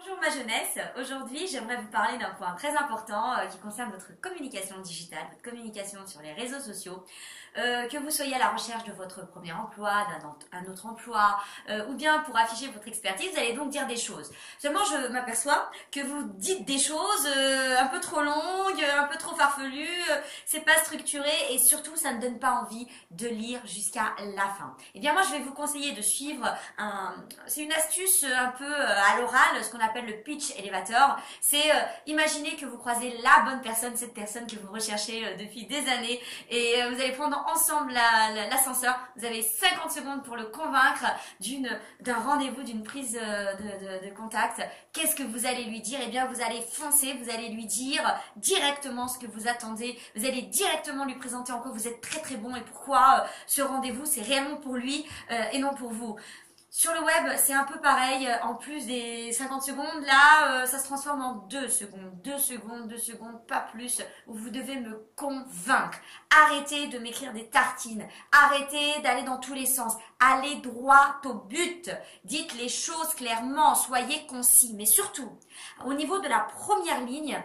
Bonjour ma jeunesse, aujourd'hui j'aimerais vous parler d'un point très important qui concerne votre communication digitale, votre communication sur les réseaux sociaux. Que vous soyez à la recherche de votre premier emploi, d'un autre emploi, ou bien pour afficher votre expertise, vous allez donc dire des choses. Seulement je m'aperçois que vous dites des choses un peu trop longues, un peu trop farfelues, c'est pas structuré et surtout ça ne donne pas envie de lire jusqu'à la fin. Eh bien moi je vais vous conseiller de suivre c'est une astuce un peu à l'oral, ce qu'on appelle le pitch elevator. C'est imaginer que vous croisez la bonne personne, cette personne que vous recherchez depuis des années et vous allez prendre ensemble l'ascenseur. Vous avez 50 secondes pour le convaincre d'un rendez-vous, d'une prise de contact. Qu'est-ce que vous allez lui dire? Eh bien vous allez foncer, vous allez lui dire directement ce que vous attendez. Vous allez directement lui présenter en quoi vous êtes très très bon et pourquoi ce rendez-vous c'est réellement pour lui et non pour vous. Sur le web, c'est un peu pareil. En plus des 50 secondes, là, ça se transforme en 2 secondes. 2 secondes, 2 secondes, pas plus, où vous devez me convaincre. Arrêtez de m'écrire des tartines. Arrêtez d'aller dans tous les sens. Allez droit au but. Dites les choses clairement. Soyez concis. Mais surtout, au niveau de la première ligne,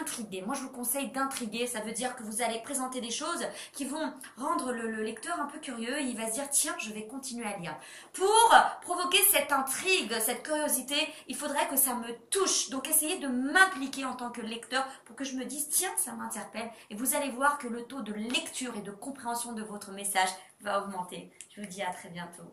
intriguer. Moi, je vous conseille d'intriguer. Ça veut dire que vous allez présenter des choses qui vont rendre le lecteur un peu curieux et il va se dire, tiens, je vais continuer à lire. Pour provoquer cette intrigue, cette curiosité, il faudrait que ça me touche. Donc, essayez de m'impliquer en tant que lecteur pour que je me dise, tiens, ça m'interpelle. Et vous allez voir que le taux de lecture et de compréhension de votre message va augmenter. Je vous dis à très bientôt.